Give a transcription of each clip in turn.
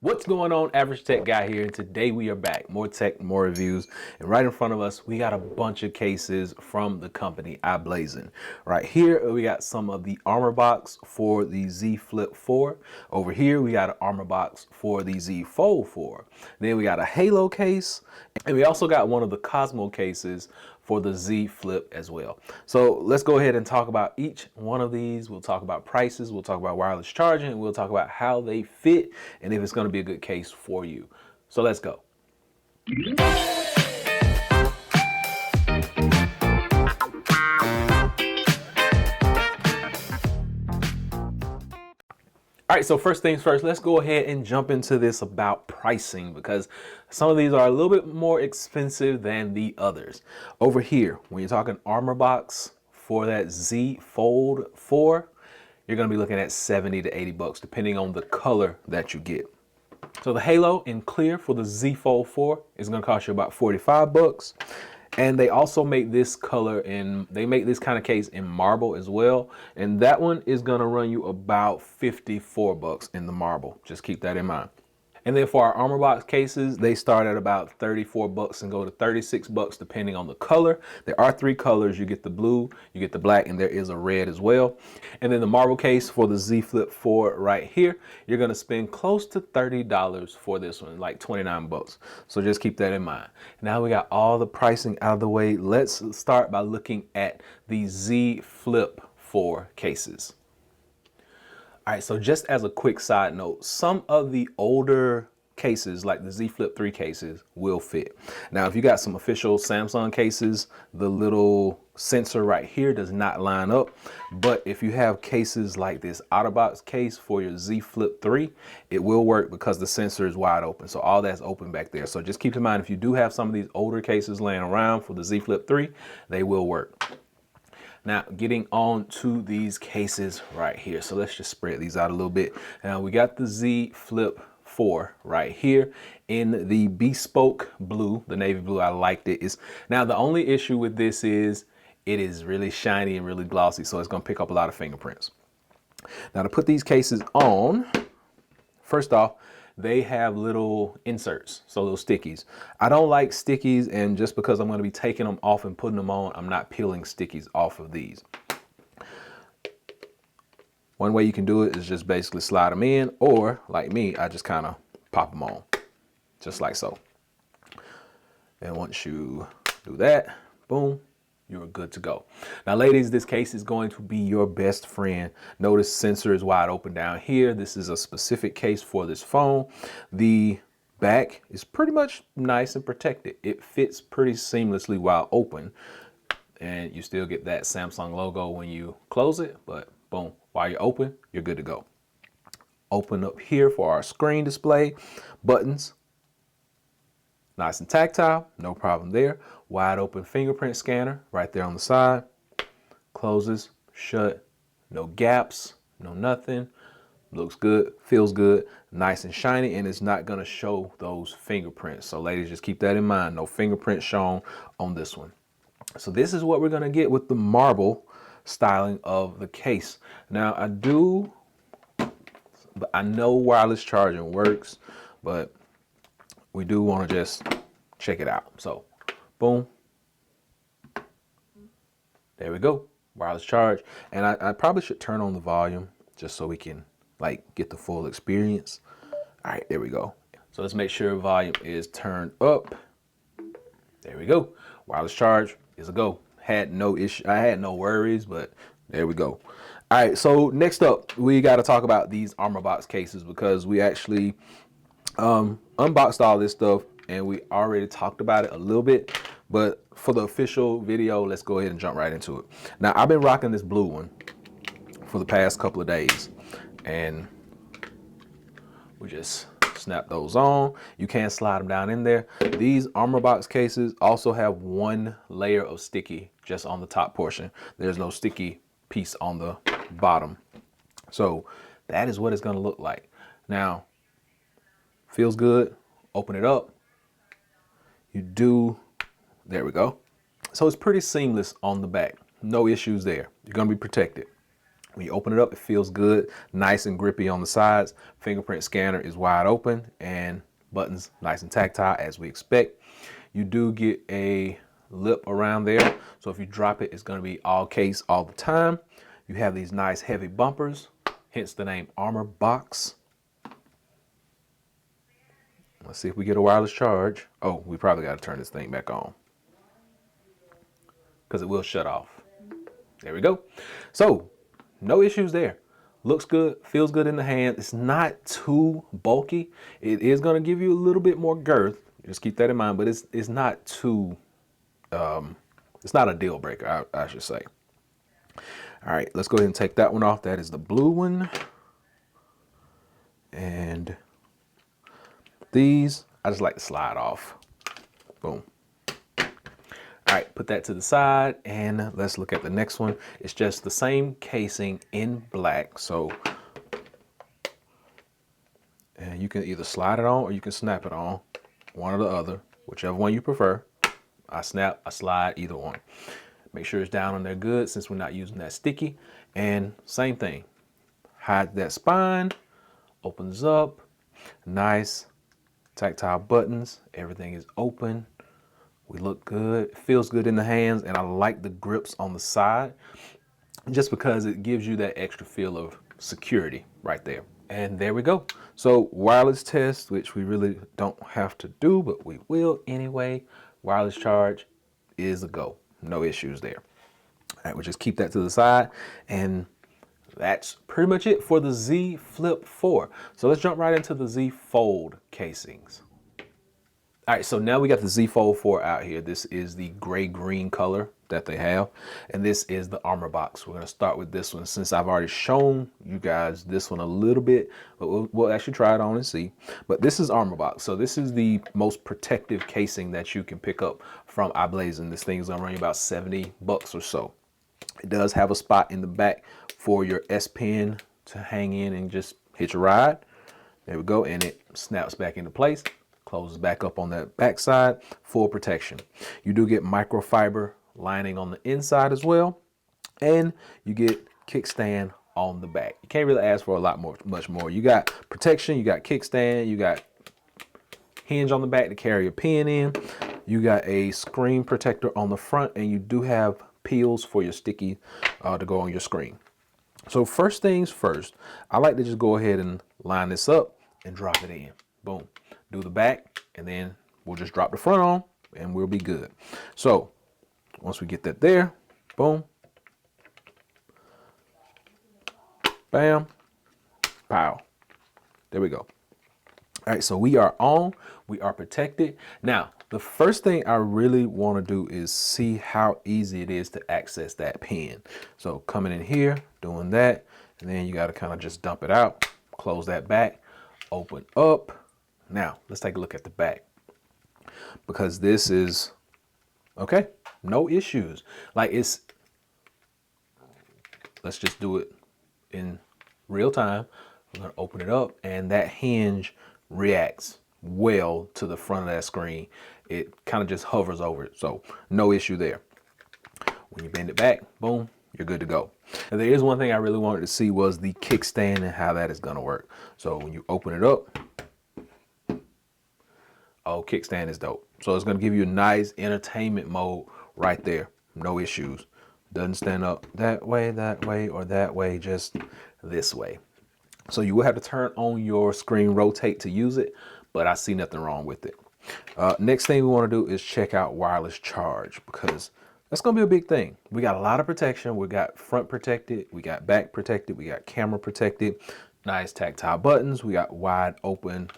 What's going on, Average Tech Guy here, and today we are back. More tech, more reviews, and right in front of us, we got a bunch of cases from the company iBlason. Right here, we got some of the Armorbox for the Z Flip 4. Over here, we got an Armorbox for the Z Fold 4. Then we got a Halo case, and we also got one of the Cosmo cases for the Z Flip as well. So let's go ahead and talk about each one of these. We'll talk about prices, we'll talk about wireless charging, and we'll talk about how they fit and if it's going to be a good case for you. So let's go. All right, so first things first, let's go ahead and jump into this about pricing because some of these are a little bit more expensive than the others. Over here, when you're talking Armorbox for that Z Fold 4, you're gonna be looking at 70 to 80 bucks, depending on the color that you get. So the Halo in clear for the Z Fold 4 is gonna cost you about 45 bucks. And they also make this color they make this kind of case in marble as well. And that one is gonna run you about 54 bucks in the marble. Just keep that in mind. And then for our Armorbox cases, they start at about 34 bucks and go to 36 bucks depending on the color. There are 3 colors. You get the blue, you get the black, and there is a red as well. And then the marble case for the Z Flip 4 right here, you're gonna spend close to $30 for this one, like 29 bucks. So just keep that in mind. Now we got all the pricing out of the way. Let's start by looking at the Z Flip 4 cases. All right, so just as a quick side note, some of the older cases like the Z Flip 3 cases will fit. Now, if you got some official Samsung cases, the little sensor right here does not line up. But if you have cases like this Otterbox case for your Z Flip 3, it will work because the sensor is wide open. So all that's open back there. So just keep in mind, if you do have some of these older cases laying around for the Z Flip 3, they will work. Now, getting on to these cases right here. So let's just spread these out a little bit. Now, we got the Z Flip 4 right here in the bespoke blue, the navy blue. I liked it. Now, the only issue with this is it is really shiny and really glossy, so it's going to pick up a lot of fingerprints. Now, to put these cases on, first off, they have little inserts, so little stickies. I don't like stickies, and just because I'm going to be taking them off and putting them on, I'm not peeling stickies off of these. One way you can do it is just basically slide them in, or like me, I just kind of pop them on, just like so. And once you do that, boom, you're good to go. Now, ladies, this case is going to be your best friend. Notice sensor is wide open down here. This is a specific case for this phone. The back is pretty much nice and protected. It fits pretty seamlessly while open, and you still get that Samsung logo when you close it, but boom, while you're open, you're good to go. Open up here for our screen display, buttons, nice and tactile, no problem there. Wide open fingerprint scanner right there on the side. Closes, shut, no gaps, no nothing. Looks good, feels good, nice and shiny, and it's not gonna show those fingerprints. So ladies, just keep that in mind. No fingerprints shown on this one. So this is what we're gonna get with the marble styling of the case. Now I know wireless charging works, but we do want to just check it out. So boom, there we go, wireless charge. And I probably should turn on the volume just so we can like get the full experience. All right, there we go. So let's make sure volume is turned up. There we go, wireless charge is a go. Had no issue, I had no worries, but there we go. All right, so next up, we got to talk about these Armorbox cases because we actually unboxed all this stuff and we already talked about it a little bit, but for the official video, let's go ahead and jump right into it. Now, I've been rocking this blue one for the past couple of days, and we just snap those on. You can slide them down in there. These Armorbox cases also have one layer of sticky just on the top portion. There's no sticky piece on the bottom. So that is what it's going to look like. Now, feels good. Open it up. There we go. So it's pretty seamless on the back. No issues there. You're going to be protected. When you open it up, it feels good, nice and grippy on the sides. Fingerprint scanner is wide open and buttons nice and tactile as we expect. You do get a lip around there, so if you drop it, it's going to be all case all the time. You have these nice heavy bumpers, hence the name Armorbox. Let's see if we get a wireless charge. Oh, we probably got to turn this thing back on because it will shut off. There we go. So no issues there. Looks good, feels good in the hand. It's not too bulky. It is going to give you a little bit more girth. Just keep that in mind, but it's not too, it's not a deal breaker, I should say. All right, let's go ahead and take that one off. That is the blue one. And these, I just like to slide off. Boom. All right, put that to the side and let's look at the next one. It's just the same casing in black. So, and you can either slide it on or you can snap it on, one or the other, whichever one you prefer. I snap, I slide, either one. Make sure it's down on there good since we're not using that sticky. And same thing, hide that spine, opens up, nice tactile buttons, everything is open. We look good, feels good in the hands, and I like the grips on the side just because it gives you that extra feel of security right there. And there we go. So wireless test, which we really don't have to do, but we will anyway. Wireless charge is a go. No issues there. All right, we'll just keep that to the side. And that's pretty much it for the Z Flip 4. So let's jump right into the Z Fold casings. All right, so now we got the Z Fold 4 out here. This is the gray-green color that they have, and this is the Armorbox. We're gonna start with this one since I've already shown you guys this one a little bit, but we'll actually try it on and see. But this is Armorbox, so this is the most protective casing that you can pick up from iBlason. This thing is gonna run you about 70 bucks or so. It does have a spot in the back for your S Pen to hang in and just hitch a ride. There we go, and it snaps back into place. Closes back up on that back side, full protection. You do get microfiber lining on the inside as well, and you get kickstand on the back. You can't really ask for a lot more, much more. You got protection, you got kickstand, you got hinge on the back to carry a pen in, you got a screen protector on the front, and you do have peels for your sticky to go on your screen. So first things first, I like to just go ahead and line this up and drop it in. Boom. Do the back, and then we'll just drop the front on and we'll be good. So once we get that there, boom, bam, pow. There we go. All right, so we are on, we are protected. Now, the first thing I really want to do is see how easy it is to access that pen. So coming in here, doing that, and then you got to kind of just dump it out, close that back, open up. Now, let's take a look at the back, because this is, okay, no issues. Like let's just do it in real time. I'm gonna open it up, and that hinge reacts well to the front of that screen. It kind of just hovers over it, so no issue there. When you bend it back, boom, you're good to go. And there is one thing I really wanted to see was the kickstand and how that is gonna work. So when you open it up, oh, kickstand is dope. So it's gonna give you a nice entertainment mode right there. No issues. Doesn't stand up that way, or that way, just this way. So you will have to turn on your screen rotate to use it, but I see nothing wrong with it. Next thing we wanna do is check out wireless charge, because that's gonna be a big thing. We got a lot of protection. We got front protected, we got back protected, we got camera protected, nice tactile buttons, we got wide open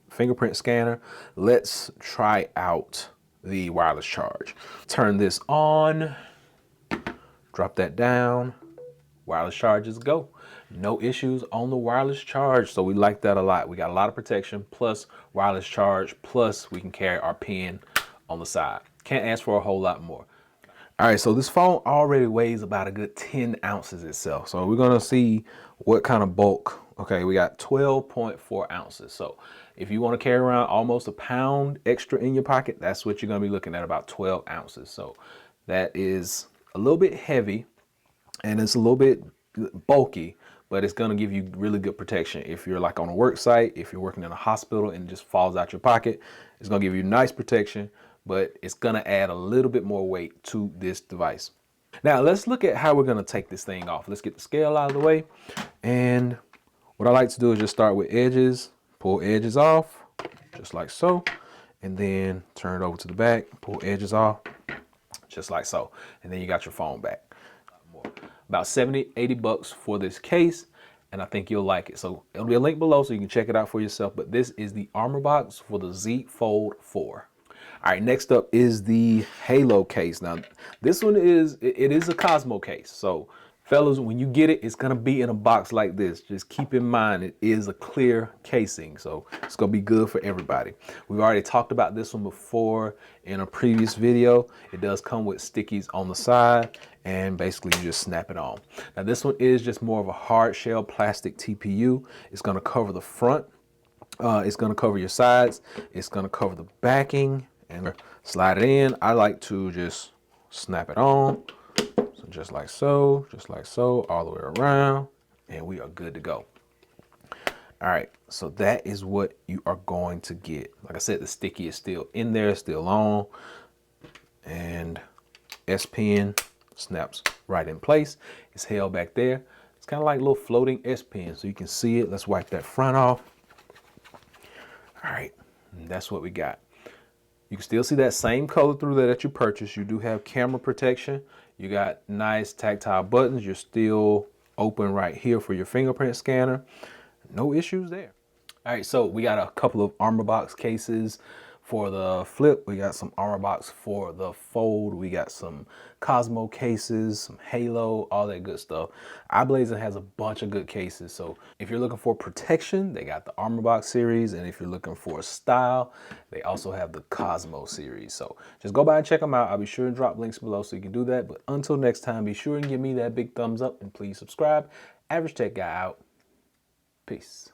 fingerprint scanner. Let's try out the wireless charge. Turn this on, drop that down, wireless charges go. No issues on the wireless charge, so we like that a lot. We got a lot of protection, plus wireless charge, plus we can carry our pen on the side. Can't ask for a whole lot more. All right, so this phone already weighs about a good 10 ounces itself. So we're gonna see what kind of bulk. Okay, we got 12.4 ounces. So if you wanna carry around almost a pound extra in your pocket, that's what you're gonna be looking at, about 12 ounces. So that is a little bit heavy, and it's a little bit bulky, but it's gonna give you really good protection. If you're like on a work site, if you're working in a hospital and it just falls out your pocket, it's gonna give you nice protection, but it's gonna add a little bit more weight to this device. Now let's look at how we're gonna take this thing off. Let's get the scale out of the way. And what I like to do is just start with edges, pull edges off, just like so. And then turn it over to the back, pull edges off, just like so. And then you got your phone back. About 70, 80 bucks for this case, and I think you'll like it. So it'll be a link below so you can check it out for yourself, but this is the Armorbox for the Z Fold 4. All right, next up is the Halo case. Now, this one is a Cosmo case. So fellas, when you get it, it's gonna be in a box like this. Just keep in mind, it is a clear casing, so it's gonna be good for everybody. We've already talked about this one before in a previous video. It does come with stickies on the side, and basically you just snap it on. Now this one is just more of a hard shell plastic TPU. It's gonna cover the front, it's gonna cover your sides, it's gonna cover the backing, and slide it in. I like to just snap it on. So just like so, all the way around, and we are good to go. All right, so that is what you are going to get. Like I said, the sticky is still in there, still on, and S Pen snaps right in place. It's held back there. It's kind of like a little floating S Pen, so you can see it. Let's wipe that front off. All right, and that's what we got. You can still see that same color through there that you purchased. You do have camera protection. You got nice tactile buttons. You're still open right here for your fingerprint scanner. No issues there. All right, so we got a couple of Armorbox cases for the Flip. We got some Armorbox for the Fold. We got some Cosmo cases, some Halo, all that good stuff. iBlason has a bunch of good cases. So if you're looking for protection, they got the Armorbox series. And if you're looking for style, they also have the Cosmo series. So just go by and check them out. I'll be sure to drop links below so you can do that. But until next time, be sure and give me that big thumbs up and please subscribe. Average Tech Guy out. Peace.